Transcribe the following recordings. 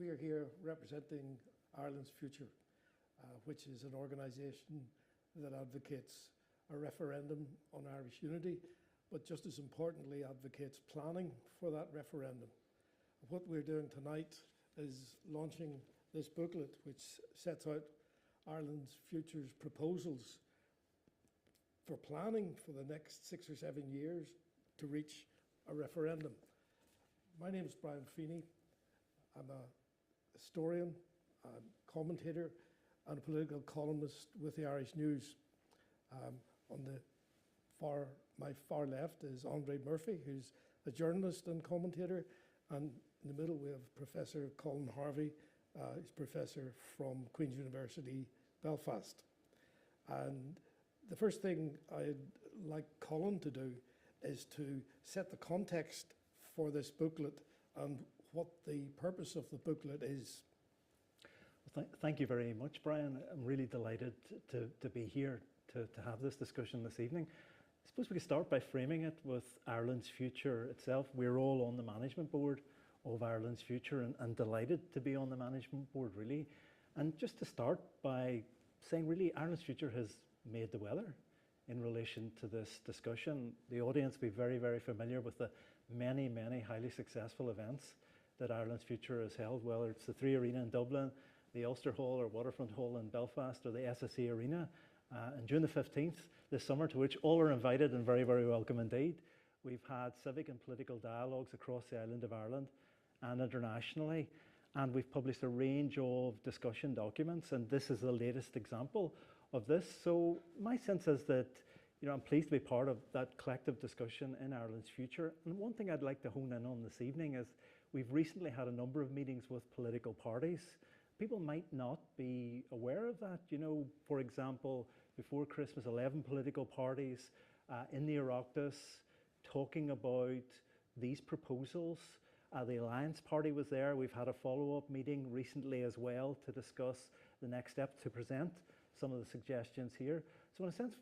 We are here representing Ireland's Future, which is an organisation that advocates a referendum on Irish unity, but just as importantly advocates planning for that referendum. What we're doing tonight is launching this booklet which sets out Ireland's Future's proposals for planning for the next 6 or 7 years to reach a referendum. My name is Brian Feeney. I'm a historian, a commentator and a political columnist with the Irish News. On my far left is Andre Murphy, who's a journalist and commentator, and in the middle we have Professor Colin Harvey. He's professor from Queen's University, Belfast. And the first thing I'd like Colin to do is to set the context for this booklet and what the purpose of the booklet is. Well, thank you very much, Brian. I'm really delighted to be here to have this discussion this evening. I suppose we could start by framing it with Ireland's Future itself. We're all on the management board of Ireland's Future and delighted to be on the management board, really. And just to start by saying, really, Ireland's Future has made the weather in relation to this discussion. The audience will be very, very familiar with the many, many highly successful events that Ireland's Future has held, whether it's the Three Arena in Dublin, the Ulster Hall or Waterfront Hall in Belfast, or the SSE Arena. And June the 15th this summer, to which all are invited and very, very welcome indeed. We've had civic and political dialogues across the island of Ireland and internationally, and we've published a range of discussion documents, and this is the latest example of this. So my sense is that, I'm pleased to be part of that collective discussion in Ireland's Future. And one thing I'd like to hone in on this evening is we've recently had a number of meetings with political parties. People might not be aware of that. For example, before Christmas, 11 political parties in the Oireachtas talking about these proposals. The Alliance Party was there. We've had a follow-up meeting recently as well to discuss the next step, to present some of the suggestions here. So in a sense,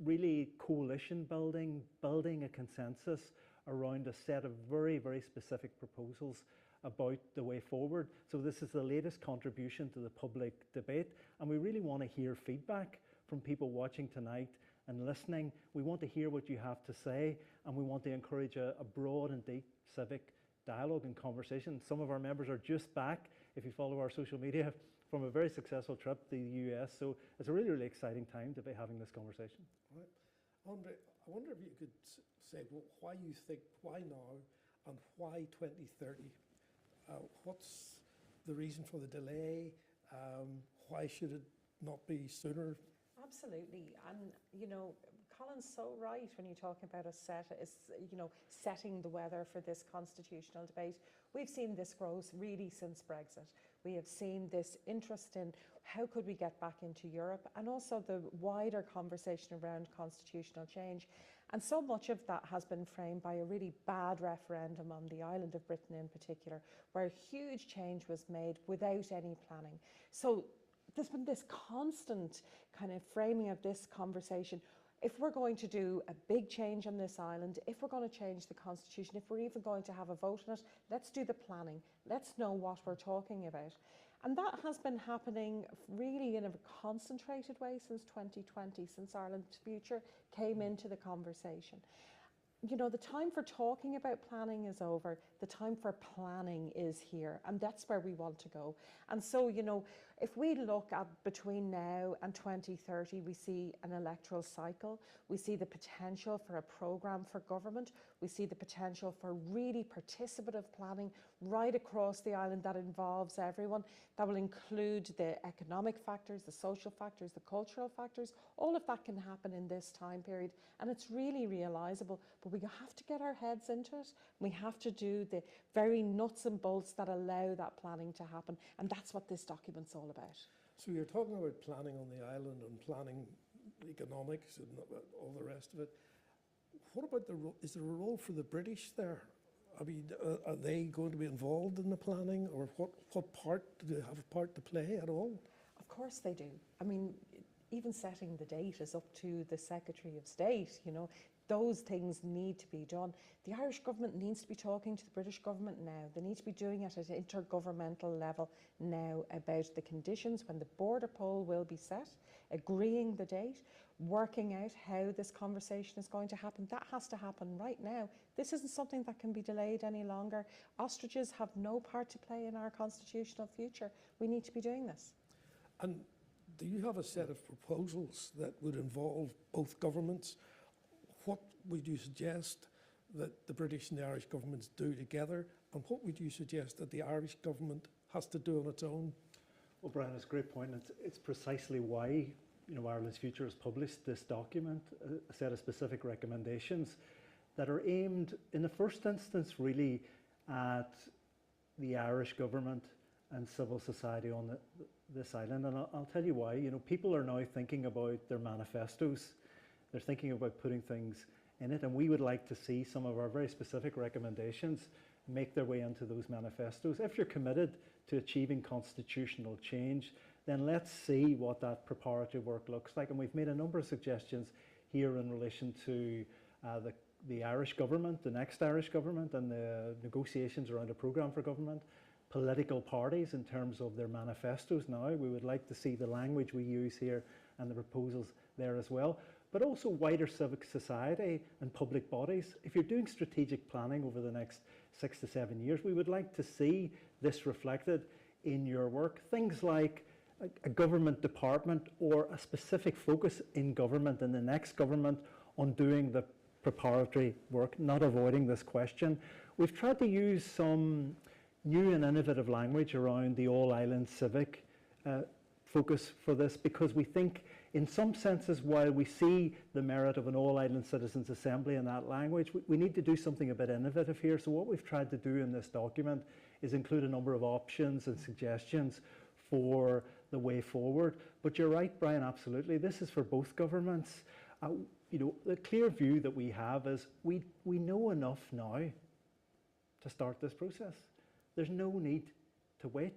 really coalition building a consensus around a set of very, very specific proposals about the way forward. So this is the latest contribution to the public debate, and we really want to hear feedback from people watching tonight and listening. We want to hear what you have to say, and we want to encourage a broad and deep civic dialogue and conversation. Some of our members are just back, if you follow our social media, from a very successful trip to the US. So it's a really, really exciting time to be having this conversation. Right. Andre, I wonder if you could say why you think, why now, and why 2030? What's the reason for the delay? Why should it not be sooner? Absolutely, and Colin's so right when you talk about setting the weather for this constitutional debate. We've seen this grow really since Brexit. We have seen this interest in how could we get back into Europe, and also the wider conversation around constitutional change. And so much of that has been framed by a really bad referendum on the island of Britain in particular, where huge change was made without any planning. So there's been this constant kind of framing of this conversation. If we're going to do a big change on this island, if we're going to change the constitution, if we're even going to have a vote on it, let's do the planning. Let's know what we're talking about. And that has been happening really in a concentrated way since 2020, since Ireland's Future came into the conversation. The time for talking about planning is over. The time for planning is here, and that's where we want to go. And so, if we look at between now and 2030, we see an electoral cycle. We see the potential for a programme for government. We see the potential for really participative planning right across the island that involves everyone. That will include the economic factors, the social factors, the cultural factors. All of that can happen in this time period, and it's really realisable. But we have to get our heads into it. We have to do the very nuts and bolts that allow that planning to happen. And that's what this document's all about. So you're talking about planning on the island and planning economics and all the rest of it. What about is there a role for the British there? I mean, are they going to be involved in the planning, or what part do they have a part to play at all? Of course they do. I mean, even setting the date is up to the Secretary of State, you know. Those things need to be done. The Irish government needs to be talking to the British government now. They need to be doing it at an intergovernmental level now about the conditions when the border poll will be set, agreeing the date, working out how this conversation is going to happen. That has to happen right now. This isn't something that can be delayed any longer. Ostriches have no part to play in our constitutional future. We need to be doing this. And do you have a set of proposals that would involve both governments? What would you suggest that the British and the Irish governments do together? And what would you suggest that the Irish government has to do on its own? Well, Brian, it's a great point. It's precisely why, you know, Ireland's Future has published this document, a set of specific recommendations that are aimed, in the first instance, really at the Irish government and civil society on this island. And I'll tell you why. You know, people are now thinking about their manifestos. They're thinking about putting things in it, and we would like to see some of our very specific recommendations make their way into those manifestos. If you're committed to achieving constitutional change, then let's see what that preparatory work looks like. And we've made a number of suggestions here in relation to the Irish government, the next Irish government, and the negotiations around a programme for government. Political parties in terms of their manifestos now. We would like to see the language we use here and the proposals there as well. But also wider civic society and public bodies. If you're doing strategic planning over the next 6 to 7 years, we would like to see this reflected in your work. Things like a government department or a specific focus in government and the next government on doing the preparatory work, not avoiding this question. We've tried to use some new and innovative language around the all-island civic focus for this, because we think in some senses, while we see the merit of an all-island citizens assembly in that language, we need to do something a bit innovative here. So what we've tried to do in this document is include a number of options and suggestions for the way forward. But you're right, Brian, absolutely. This is for both governments. You know, the clear view that we have is we know enough now to start this process. There's no need to wait.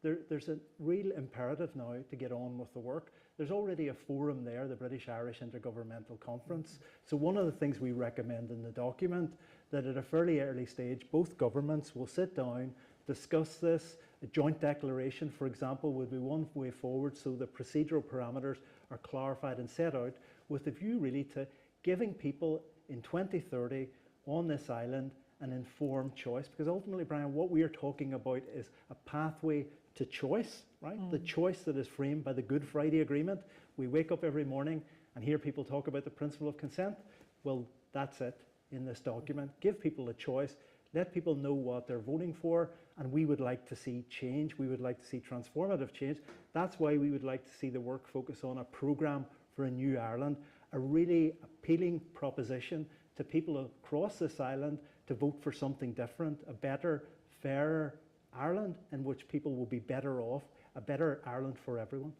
There's a real imperative now to get on with the work. There's already a forum there, the British-Irish Intergovernmental Conference. So one of the things we recommend in the document, that at a fairly early stage, both governments will sit down, discuss this. A joint declaration, for example, would be one way forward, so the procedural parameters are clarified and set out with a view really to giving people in 2030 on this island an informed choice. Because ultimately, Brian, what we are talking about is a pathway to choice, right? The choice that is framed by the Good Friday Agreement. We wake up every morning and hear people talk about the principle of consent. Well, that's it in this document. Give people a choice, let people know what they're voting for, and we would like to see change. We would like to see transformative change. That's why we would like to see the work focus on a programme for a new Ireland, a really appealing proposition to people across this island to vote for something different, a better, fairer Ireland in which people will be better off, a better Ireland for everyone.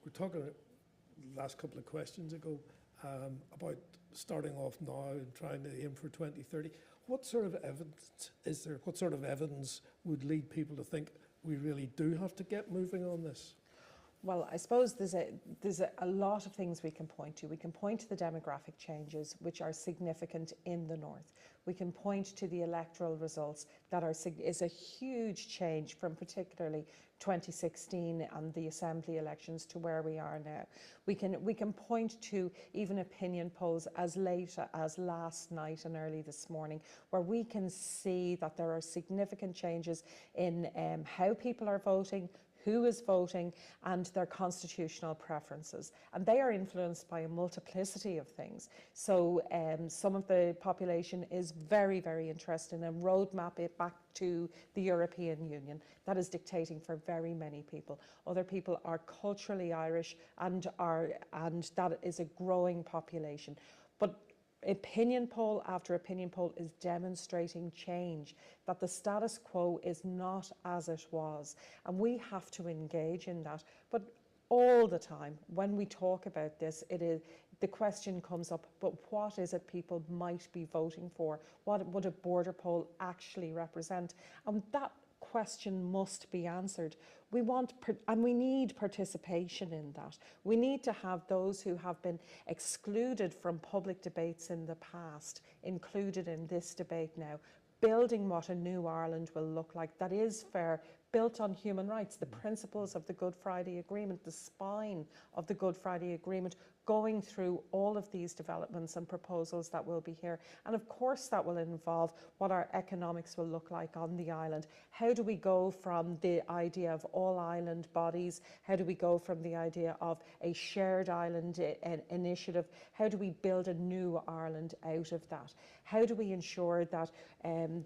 We're talking the last couple of questions ago about starting off now and trying to aim for 2030. What sort of evidence is there? What sort of evidence would lead people to think we really do have to get moving on this? Well, I suppose there's a lot of things we can point to. We can point to the demographic changes, which are significant in the north. We can point to the electoral results that is a huge change from particularly 2016 and the assembly elections to where we are now. We can point to even opinion polls as late as last night and early this morning, where we can see that there are significant changes in how people are voting, who is voting, and their constitutional preferences. And they are influenced by a multiplicity of things. So some of the population is very, very interested in a roadmap back to the European Union. That is dictating for very many people. Other people are culturally Irish and that is a growing population. But opinion poll after opinion poll is demonstrating change, that the status quo is not as it was. And we have to engage in that. But all the time, when we talk about this, the question comes up, but what is it people might be voting for? What would a border poll actually represent? And that question must be answered. We want, and we need participation in that. We need to have those who have been excluded from public debates in the past included in this debate now, building what a new Ireland will look like that is fair, built on human rights, the principles of the Good Friday Agreement, the spine of the Good Friday Agreement, going through all of these developments and proposals that will be here. And of course that will involve what our economics will look like on the island. How do we go from the idea of all island bodies? How do we go from the idea of a shared island initiative? How do we build a new Ireland out of that? How do we ensure that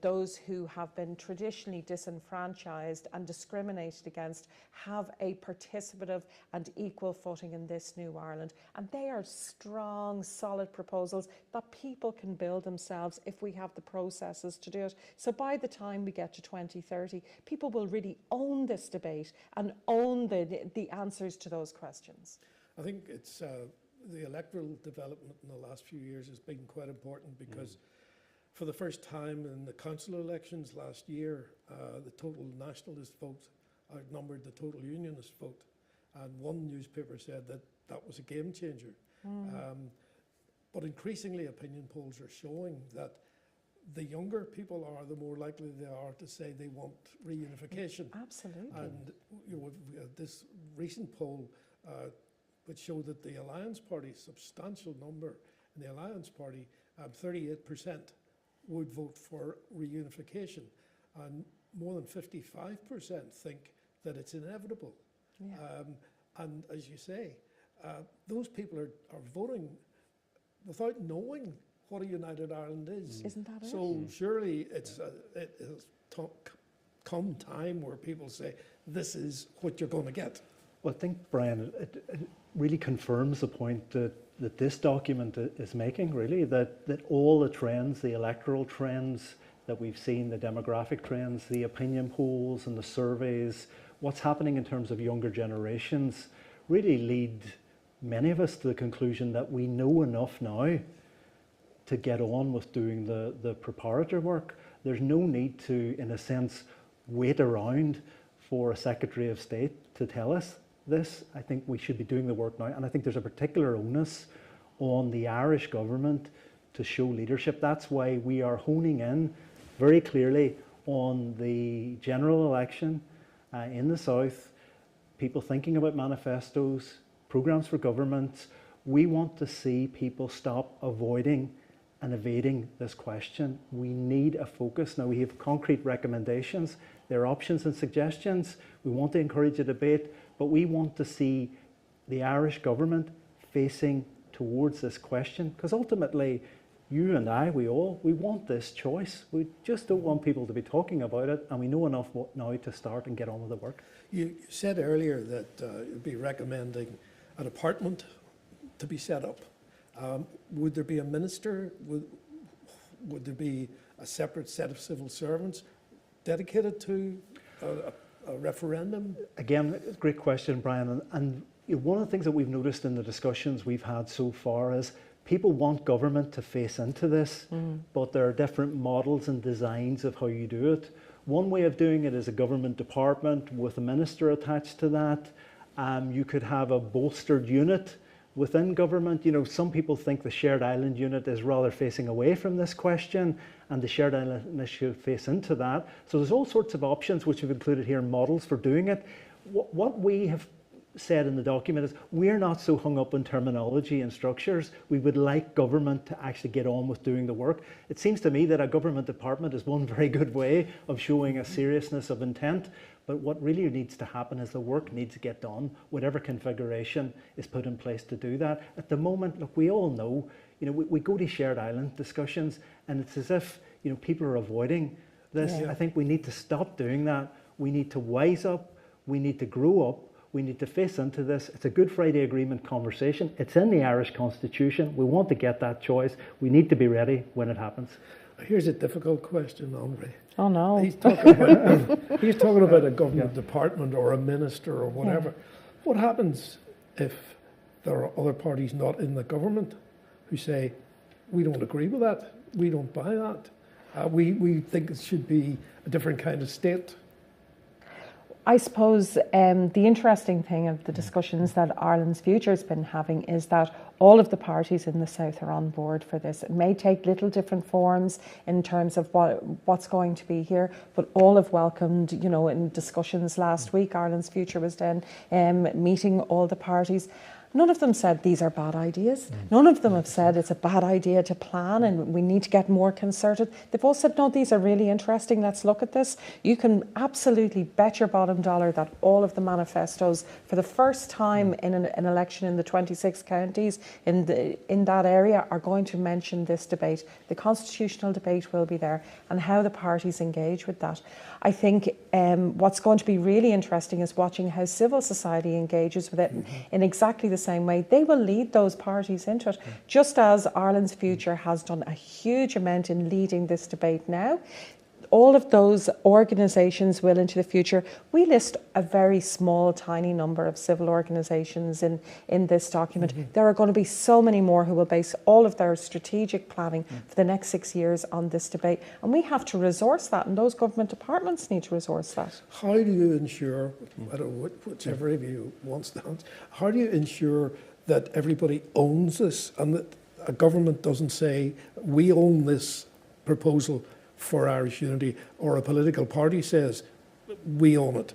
those who have been traditionally disenfranchised and discriminated against have a participative and equal footing in this new Ireland? And they are strong, solid proposals that people can build themselves if we have the processes to do it. So by the time we get to 2030, people will really own this debate and own the answers to those questions. I think it's the electoral development in the last few years has been quite important because for the first time in the council elections last year, the total nationalist vote outnumbered the total unionist vote. And one newspaper said that that was a game changer. But increasingly opinion polls are showing that the younger people are, the more likely they are to say they want reunification. Absolutely. And we had this recent poll which showed that the Alliance Party, substantial number in the Alliance Party, 38% would vote for reunification. And more than 55% think that it's inevitable. Yeah. And as you say, those people are voting without knowing what a united Ireland is. Isn't that it? So surely it has come time where people say, this is what you're going to get. Well, I think, Brian, it really confirms the point that this document is making, really, that all the trends, the electoral trends that we've seen, the demographic trends, the opinion polls and the surveys, what's happening in terms of younger generations, really lead many of us to the conclusion that we know enough now to get on with doing the preparatory work. There's no need to, in a sense, wait around for a Secretary of State to tell us this. I think we should be doing the work now, and I think there's a particular onus on the Irish government to show leadership. That's why we are honing in very clearly on the general election in the South, people thinking about manifestos, programmes for government. We want to see people stop avoiding and evading this question. We need a focus. Now, we have concrete recommendations. There are options and suggestions. We want to encourage a debate, but we want to see the Irish government facing towards this question, because ultimately, you and I, we want this choice. We just don't want people to be talking about it, and we know enough now to start and get on with the work. You said earlier that you'd be recommending a department to be set up. Would there be a minister? Would there be a separate set of civil servants dedicated to a referendum? Again, great question, Brian. And one of the things that we've noticed in the discussions we've had so far is people want government to face into this, but there are different models and designs of how you do it. One way of doing it is a government department with a minister attached to that. You could have a bolstered unit within government. You know, some people think the Shared Island unit is rather facing away from this question, and the Shared Island initiative face into that. So there's all sorts of options which we've included here, models for doing it. What we have said in the document is we're not so hung up on terminology and structures. We would like government to actually get on with doing the work. It seems to me that a government department is one very good way of showing a seriousness of intent. But what really needs to happen is the work needs to get done, whatever configuration is put in place to do that. At the moment, look, we all know, you know, we go to Shared Island discussions and it's as if, you know, people are avoiding this. Yeah. I think we need to stop doing that. We need to wise up. We need to grow up. We need to face into this. It's a Good Friday Agreement conversation. It's in the Irish Constitution. We want to get that choice. We need to be ready when it happens. Here's a difficult question, Andre. Oh, no. He's talking about a government department or a minister or whatever. Yeah. What happens if there are other parties not in the government who say, we don't agree with that, we don't buy that, we think it should be a different kind of state? I suppose the interesting thing of the discussions that Ireland's Future has been having is that all of the parties in the South are on board for this. It may take little different forms in terms of what's going to be here, but all have welcomed, you know, in discussions last week, Ireland's Future was then meeting all the parties. None of them said these are bad ideas. None of them have said it's a bad idea to plan and we need to get more concerted. They've all said, no, these are really interesting. Let's look at this. You can absolutely bet your bottom dollar that all of the manifestos, for the first time in an election in the 26 counties in that area, are going to mention this debate. The constitutional debate will be there and how the parties engage with that. I think what's going to be really interesting is watching how civil society engages with it in exactly the same way. They will lead those parties into it, just as Ireland's Future has done a huge amount in leading this debate now. All of those organisations will into the future. We list a very small, tiny number of civil organisations in this document. There are going to be so many more who will base all of their strategic planning for the next 6 years on this debate. And we have to resource that, and those government departments need to resource that. How do you ensure, I don't know, whichever of you wants to answer, how do you ensure that everybody owns this and that a government doesn't say, we own this proposal for Irish unity, or a political party says, we own it,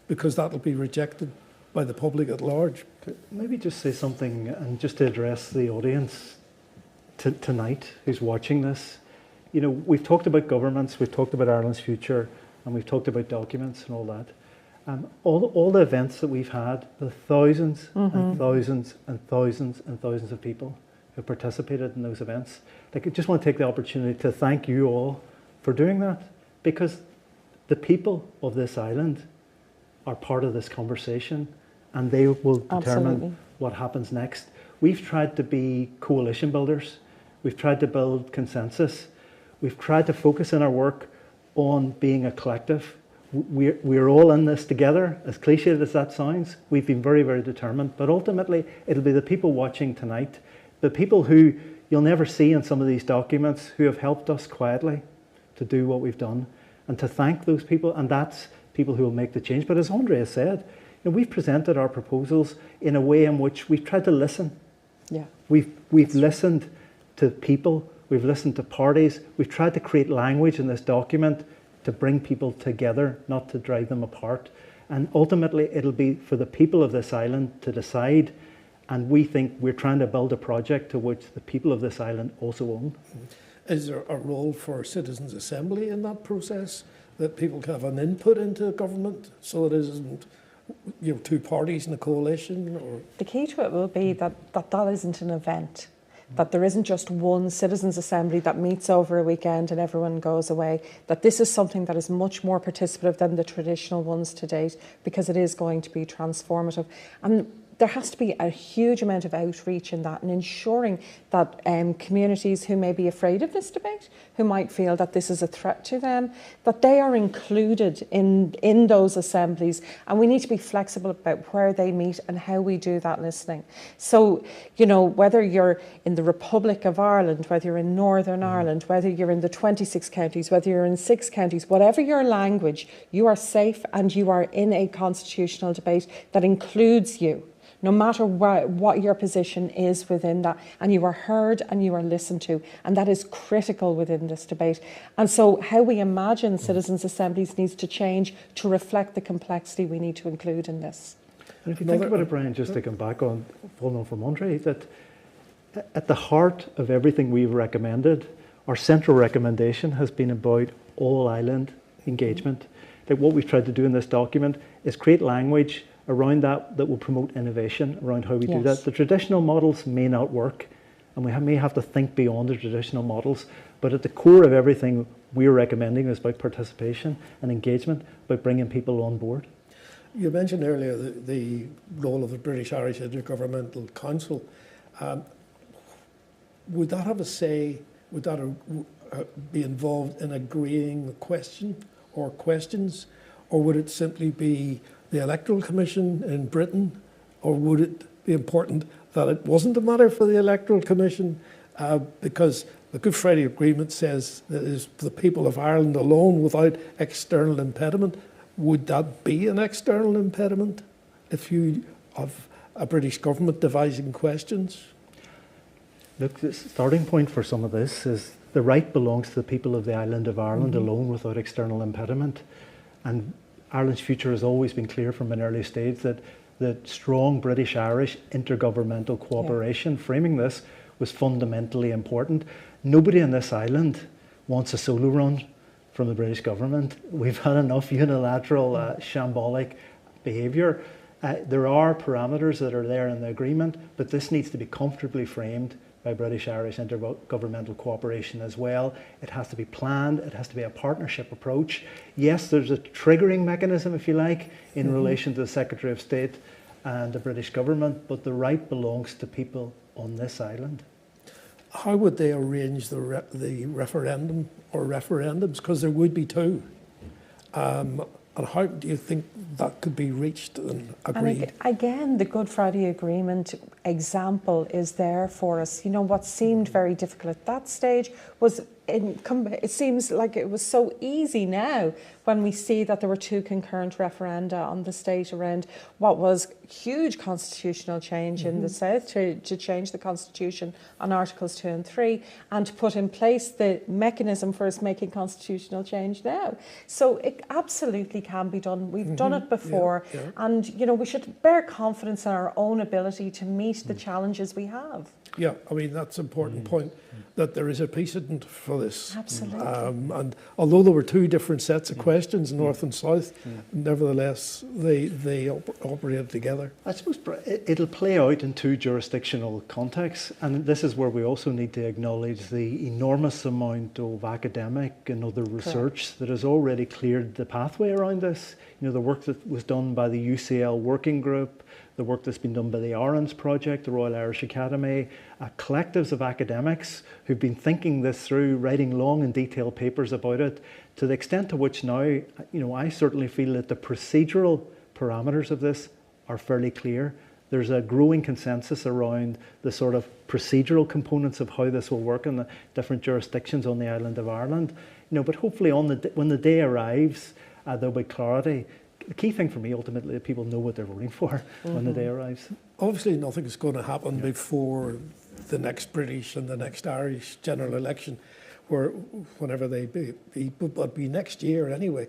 because that'll be rejected by the public at large? Maybe just say something, and just to address the audience tonight who's watching this. You know, we've talked about governments, we've talked about Ireland's Future, and we've talked about documents and all that. All the events that we've had, the thousands and thousands and thousands and thousands of people who participated in those events. Like, I just want to take the opportunity to thank you all for doing that, because the people of this island are part of this conversation and they will determine what happens next. We've tried to be coalition builders. We've tried to build consensus. We've tried to focus in our work on being a collective. We're all in this together, as cliched as that sounds. We've been very, very determined, but ultimately it'll be the people watching tonight, the people who you'll never see in some of these documents, who have helped us quietly to do what we've done, and to thank those people, and that's people who will make the change. But as Andrea said, you know, we've presented our proposals in a way in which we've tried to listen. Yeah. We've listened to people, we've listened to parties, we've tried to create language in this document to bring people together, not to drive them apart. And ultimately, it'll be for the people of this island to decide, and we think we're trying to build a project to which the people of this island also own. Is there a role for Citizens' Assembly in that process, that people can have an input into government, so it isn't, you know, two parties in a coalition? Or the key to it will be that isn't an event, that there isn't just one Citizens' Assembly that meets over a weekend and everyone goes away, that this is something that is much more participative than the traditional ones to date, because it is going to be transformative. And there has to be a huge amount of outreach in that, and ensuring that communities who may be afraid of this debate, who might feel that this is a threat to them, that they are included in those assemblies. And we need to be flexible about where they meet and how we do that listening. So, you know, whether you're in the Republic of Ireland, whether you're in Northern Ireland, whether you're in the 26 counties, whether you're in 6 counties, whatever your language, you are safe and you are in a constitutional debate that includes you, no matter what your position is within that, and you are heard and you are listened to, and that is critical within this debate. And so how we imagine citizens' assemblies needs to change to reflect the complexity we need to include in this. And if you think about it, Brian, just to come back on, following on from Andre, that at the heart of everything we've recommended, our central recommendation has been about all-island engagement. That what we've tried to do in this document is create language around that will promote innovation around how we do that. The traditional models may not work, and we may have to think beyond the traditional models, but at the core of everything we're recommending is about participation and engagement, about bringing people on board. You mentioned earlier the role of the British Irish Intergovernmental Council. Would that have a say, would that be involved in agreeing the question or questions, or would it simply be the Electoral Commission in Britain, or would it be important that it wasn't a matter for the Electoral Commission, because the Good Friday Agreement says that it is the people of Ireland alone, without external impediment? would that be an external impediment if you have a British government devising questions? Look, the starting point for some of this is the right belongs to the people of the island of Ireland alone without external impediment. And Ireland's future has always been clear from an early stage that strong British-Irish intergovernmental cooperation, framing this, was fundamentally important. Nobody on this island wants a solo run from the British government. We've had enough unilateral, shambolic behaviour. There are parameters that are there in the agreement, but this needs to be comfortably framed by British-Irish intergovernmental cooperation as well. It has to be planned, it has to be a partnership approach. Yes, there's a triggering mechanism, if you like, in relation to the Secretary of State and the British government, but the right belongs to people on this island. How would they arrange the referendum or referendums? Because there would be two. And how do you think that could be reached and agreed? And again, the Good Friday Agreement example is there for us. You know, what seemed very difficult at that stage was, it seems like it was so easy now when we see that there were two concurrent referenda on the state around what was huge constitutional change in the South to change the constitution on Articles 2 and 3 and to put in place the mechanism for us making constitutional change now. So it absolutely can be done. We've done it before, and you know, we should bear confidence in our own ability to meet the challenges we have. Yeah, I mean, that's an important point, that there is a precedent for this. Absolutely. And although there were two different sets of questions, North and South, nevertheless, they operated together. I suppose it'll play out in two jurisdictional contexts, and this is where we also need to acknowledge the enormous amount of academic and other research that has already cleared the pathway around this. You know, the work that was done by the UCL working group, the work that's been done by the ARANS project, the Royal Irish Academy, collectives of academics who've been thinking this through, writing long and detailed papers about it, to the extent to which now, you know, I certainly feel that the procedural parameters of this are fairly clear. There's a growing consensus around the sort of procedural components of how this will work in the different jurisdictions on the island of Ireland. You know, but hopefully when the day arrives, there'll be clarity. The key thing for me, ultimately, that people know what they're voting for when the day arrives. Obviously, nothing's going to happen before the next British and the next Irish general election, whenever they be, but be next year anyway.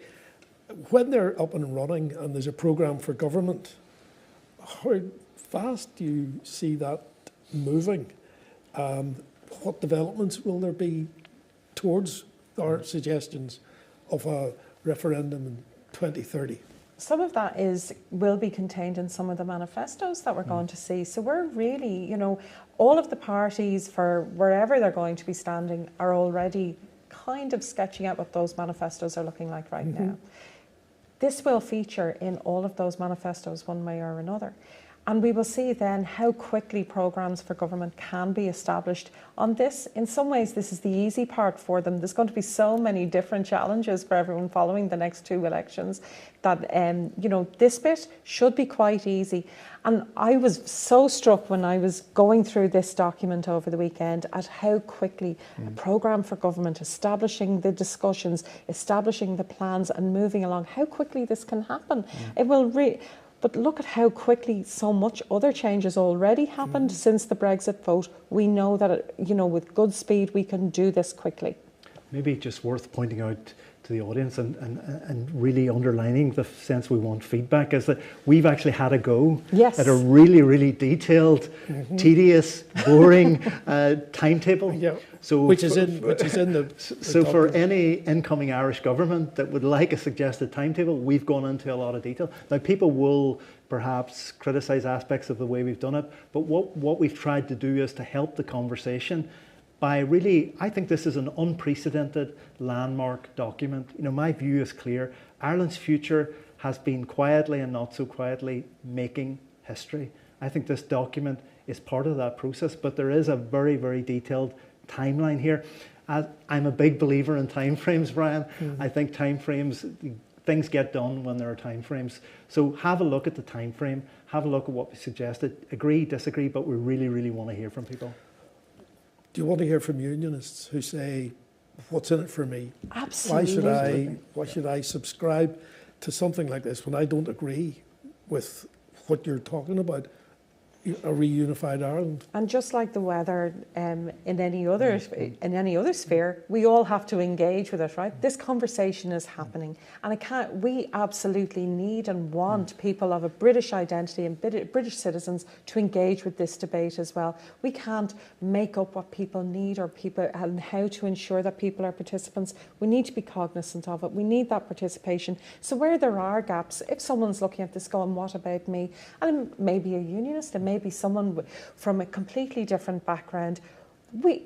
When they're up and running and there's a programme for government, how fast do you see that moving? What developments will there be towards our suggestions of a referendum in 2030? Some of that will be contained in some of the manifestos that we're going to see. So we're really, you know, all of the parties for wherever they're going to be standing are already kind of sketching out what those manifestos are looking like right now. This will feature in all of those manifestos one way or another. And we will see then how quickly programmes for government can be established on this. In some ways, this is the easy part for them. There's going to be so many different challenges for everyone following the next two elections that, you know, this bit should be quite easy. And I was so struck when I was going through this document over the weekend at how quickly a programme for government, establishing the discussions, establishing the plans and moving along, how quickly this can happen. It will But look at how quickly so much other change has already happened since the Brexit vote. We know that, you know, with good speed, we can do this quickly. Maybe just worth pointing out to the audience and really underlining the sense we want feedback is that we've actually had a go at a really, really detailed, tedious, boring timetable. Yeah. So which is in the so for any incoming Irish government that would like a suggested timetable, we've gone into a lot of detail. Now, people will perhaps criticise aspects of the way we've done it, but what we've tried to do is to help the conversation by really, I think this is an unprecedented landmark document. You know, my view is clear. Ireland's future has been quietly and not so quietly making history. I think this document is part of that process, but there is a very, very detailed timeline here. I'm a big believer in timeframes, Brian. I think timeframes, things get done when there are timeframes. So have a look at the timeframe, have a look at what we suggested, agree, disagree, but we really, really want to hear from people. Do you want to hear from unionists who say, what's in it for me? Absolutely. Why should I subscribe to something like this when I don't agree with what you're talking about, a reunified Ireland. And just like the weather in any other sphere, we all have to engage with it, right? This conversation is happening, and we absolutely need and want people of a British identity and British citizens to engage with this debate as well. We can't make up what people need and how to ensure that people are participants. We need to be cognizant of it. We need that participation. So where there are gaps, if someone's looking at this going, what about me? And maybe a unionist, and maybe someone from a completely different background,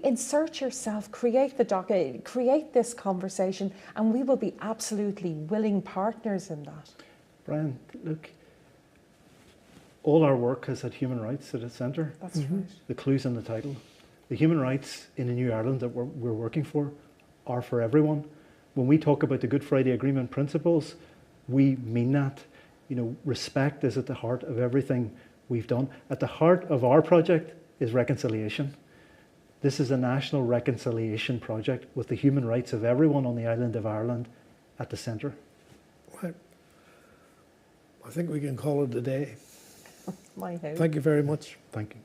insert yourself, create this conversation, and we will be absolutely willing partners in that. Brian, look, all our work has had human rights at its centre. That's right. The clue's in the title. The human rights in a new Ireland that we're working for are for everyone. When we talk about the Good Friday Agreement principles, we mean that. You know, respect is at the heart of everything we've done. At the heart of our project is reconciliation. This is a national reconciliation project with the human rights of everyone on the island of Ireland at the centre. Right. I think we can call it a day. My hope. Thank you very much. Thank you.